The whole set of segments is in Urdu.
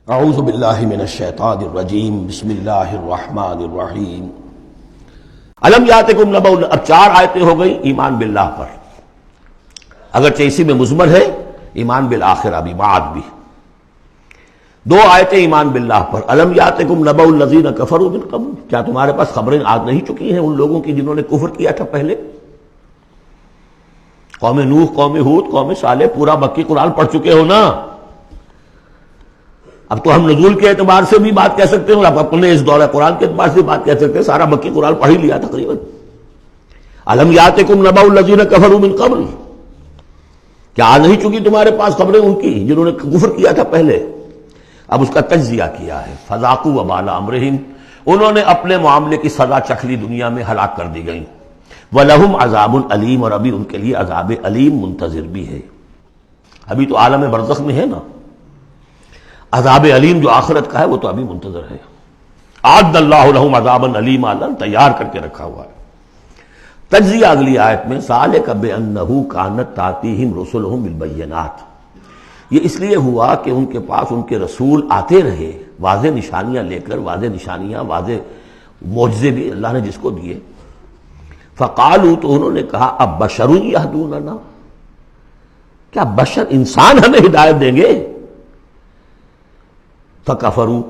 اعوذ باللہ من الشیطان الرجیم بسم اللہ الرحمن الرحیم الم یاتکم نبأ، اب 4 آیتیں ہو گئی ایمان باللہ پر، اگرچہ اسی میں مضمر ہے ایمان بالآخرہ بھی، بعد بھی 2 آیتیں ایمان باللہ پر۔ الم یاتکم نبأ الذین کفروا من قبل، کیا تمہارے پاس خبریں آ نہیں چکی ہیں ان لوگوں کی جنہوں نے کفر کیا تھا پہلے؟ قوم نوح، قوم ہود، قوم صالح، پورا مکی قرآن پڑھ چکے ہو نا۔ اب تو ہم نزول کے اعتبار سے بھی بات کہہ سکتے ہیں اور اب اپنے اس دورہ قرآن کے اعتبار سے بھی بات کہہ سکتے ہیں، سارا مکی قرآن پڑھ ہی لیا تقریباً۔ الم یاتکم نبأ الذین کفروا من قبل، کیا آ نہیں چکی تمہارے پاس خبریں ان کی جنہوں نے کفر کیا تھا پہلے؟ اب اس کا تجزیہ کیا ہے، فذاقوا وبال امرہم، انہوں نے اپنے معاملے کی سزا چکھ لی، دنیا میں ہلاک کر دی گئی۔ وَلَهُمْ عَذَابٌ عَلِيمٌ، اور ابھی ان کے لیے عذاب علیم منتظر بھی ہے، ابھی تو عالم برزخ میں ہے نا، عذاب علیم جو آخرت کا ہے وہ تو ابھی منتظر ہے۔ اعد اللہ لہم عذابا علیما، اللہ تیار کر کے رکھا ہوا ہے۔ تجزیہ اگلی آیت میں، ذالک بانہ کانت تاتیہم رسلہم بالبینات، یہ اس لیے ہوا کہ ان کے پاس ان کے رسول آتے رہے واضح نشانیاں لے کر، واضح نشانیاں، واضح معجزے بھی اللہ نے جس کو دیے۔ فقالوا، تو انہوں نے کہا اب بشر یہدوننا، کیا بشر انسان ہمیں ہدایت دیں گے؟ فکفروا،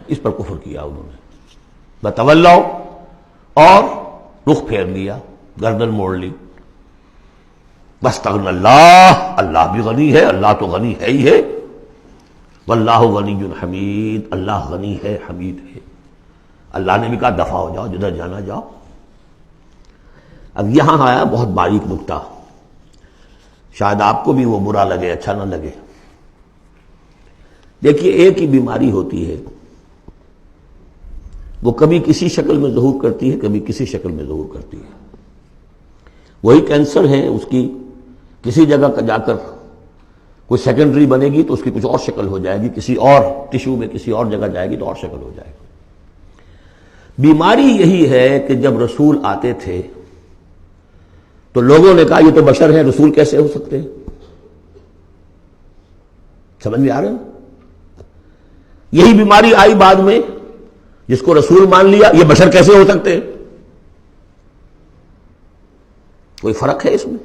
اس پر کفر کیا انہوں نے، وتولوا، اور رخ پھیر لیا، گردن موڑ لی۔ واستغنى اللہ، اللہ بھی غنی ہے، اللہ تو غنی ہے ہی ہے، واللہ غنی حمید، اللہ غنی ہے حمید ہے۔ اللہ نے بھی کہا دفع ہو جاؤ، جدھر جانا جاؤ۔ اب یہاں آیا بہت باریک نکتہ، شاید آپ کو بھی وہ برا لگے، اچھا نہ لگے۔ دیکھیے، ایک ہی بیماری ہوتی ہے، وہ کبھی کسی شکل میں ظہور کرتی ہے، کبھی کسی شکل میں ظہور کرتی ہے۔ وہی کینسر ہے، اس کی کسی جگہ جا کر کوئی سیکنڈری بنے گی تو اس کی کچھ اور شکل ہو جائے گی، کسی اور ٹیشو میں کسی اور جگہ جائے گی تو اور شکل ہو جائے گی۔ بیماری یہی ہے کہ جب رسول آتے تھے تو لوگوں نے کہا یہ تو بشر ہیں، رسول کیسے ہو سکتے ہیں؟ سمجھ میں آ رہا ہے؟ یہی بیماری آئی بعد میں، جس کو رسول مان لیا، یہ بشر کیسے ہو سکتے ہیں؟ کوئی فرق ہے اس میں؟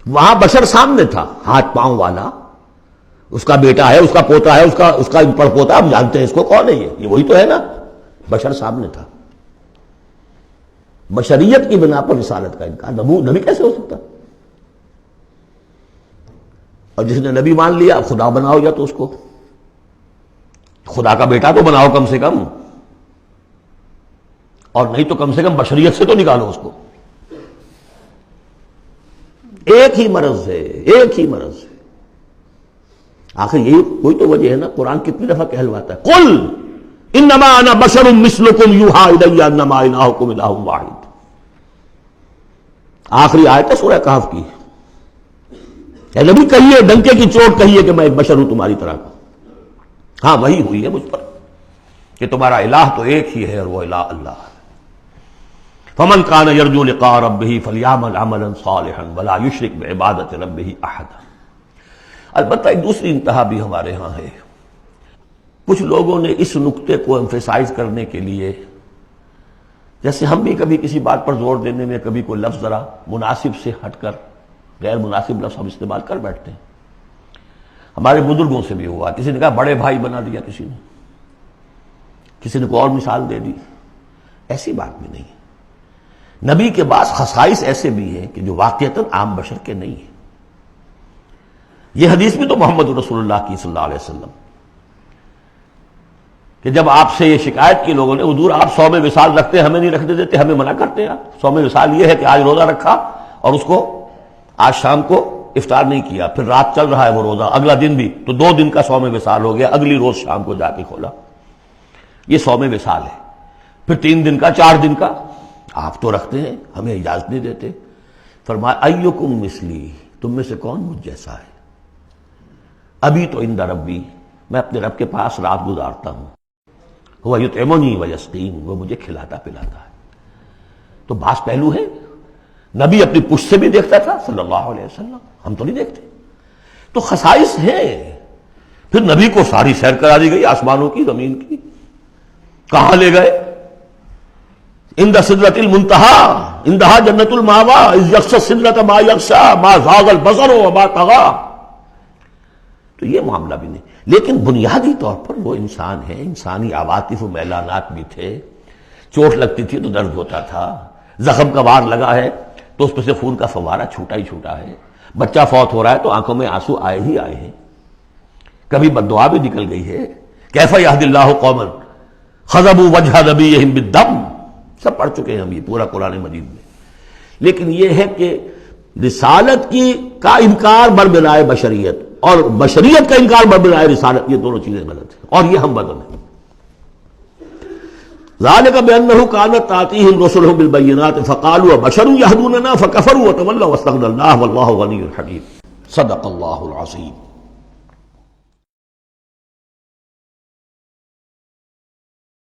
وہاں بشر سامنے تھا، ہاتھ پاؤں والا، اس کا بیٹا ہے، اس کا پوتا ہے، اس کا پڑپوتا، ہم جانتے ہیں اس کو، کون ہے یہ وہی تو ہے نا، بشر سامنے تھا۔ بشریت کی بنا پر رسالت کا انکار، نبی کیسے ہو سکتا؟ اور جس نے نبی مان لیا، خدا بناؤ یا تو اس کو خدا کا بیٹا تو بناؤ کم سے کم، اور نہیں تو کم سے کم بشریت سے تو نکالو اس کو۔ ایک ہی مرض ہے، ایک ہی مرض ہے۔ آخر یہی کوئی تو وجہ ہے نا، قرآن کتنی دفعہ کہلواتا ہے، قل انما انا بشر مثلکم یوحی الی انما الہکم الہ واحد۔ آخری آیت ہے سورہ کہف کی، اے نبی کہیے، ڈنکے کی چوٹ کہیے کہ میں ایک بشر ہوں تمہاری طرح کا۔ ہاں وہی ہوئی ہے مجھ پر کہ تمہارا الہ تو ایک ہی ہے اور وہ الہ اللہ ہے۔ فمن کان یرجو لقاء ربہ فلیعمل عملا صالحا ولا یشرک بعبادۃ ربہ احدا۔ البتہ ایک دوسری انتہا بھی ہمارے ہاں ہے، کچھ لوگوں نے اس نقطے کو ایمفیسائز کرنے کے لیے، جیسے ہم بھی کبھی کسی بات پر زور دینے میں کبھی کوئی لفظ ذرا مناسب سے ہٹ کر غیر مناسب لفظ ہم استعمال کر بیٹھتے ہیں۔ ہمارے بزرگوں سے بھی ہوا، کسی نے کہا بڑے بھائی بنا دیا، کسی نے کوئی اور مثال دے دی، ایسی بات بھی نہیں ہے۔ نبی کے بعض خصائص ایسے بھی ہیں کہ جو واقعتاً عام بشر کے نہیں ہیں۔ یہ حدیث بھی تو محمد رسول اللہ کی صلی اللہ علیہ وسلم، کہ جب آپ سے یہ شکایت کی لوگوں نے، حضور آپ صوم وصال رکھتے ہیں، ہمیں نہیں رکھنے دیتے، ہمیں منع کرتے ہیں آپ۔ صوم وصال یہ ہے کہ آج روزہ رکھا اور اس کو آج شام کو افطار نہیں کیا، پھر رات چل رہا ہے وہ روزہ، اگلا دن بھی، تو 2 دن کا صوم وصال ہو گیا، اگلی روز شام کو جا کے کھولا، یہ صوم وصال ہے۔ پھر 3 دن کا، 4 دن کا آپ تو رکھتے ہیں، ہمیں اجازت نہیں دیتے۔ فرمایا ایکم مثلی، تم میں سے کون مجھ جیسا ہے؟ ابھی تو عند ربی، میں اپنے رب کے پاس رات گزارتا ہوں، هو یطعمنی ویسقین، وہ مجھے کھلاتا پلاتا ہے۔ تو بعض پہلو ہے، نبی اپنی پشت سے بھی دیکھتا تھا صلی اللہ علیہ وسلم، ہم تو نہیں دیکھتے۔ تو خصائص ہیں، پھر نبی کو ساری سیر کرا دی گئی آسمانوں کی، زمین کی. کہاں لے گئے؟ عند سدرۃ المنتہی، عندہا جنت المأوی، اذ یغشی السدرۃ ما یغشی ما زاغ البصر وما طغی. تو یہ معاملہ بھی نہیں، لیکن بنیادی طور پر وہ انسان ہے، انسانی عواطف و میلانات بھی تھے. چوٹ لگتی تھی تو درد ہوتا تھا، زخم کا وار لگا ہے تو اس پہ سے خون کا فوارہ چھوٹا ہی چھوٹا ہے. بچہ فوت ہو رہا ہے تو آنکھوں میں آنسو آئے ہی آئے ہیں، کبھی بددعا بھی نکل گئی ہے. کیف یہدی اللہ قوما خضبوا وجہ نبیہم بالدم، سب پڑھ چکے ہیں ہم یہ پورا قرآن مجید میں. لیکن یہ ہے کہ رسالت کا انکار بربنائے بشریت اور بشریت کا انکار بربنائے رسالت، یہ دونوں چیزیں غلط ہیں اور یہ ہم بدل ہیں. ذالک بأنہ کانت تأتیہم رسلہم بالبینات فقالوا بشر یہدوننا فکفروا وتولوا واستغنى اللہ واللہ غنی حمید. صدق اللہ العظیم.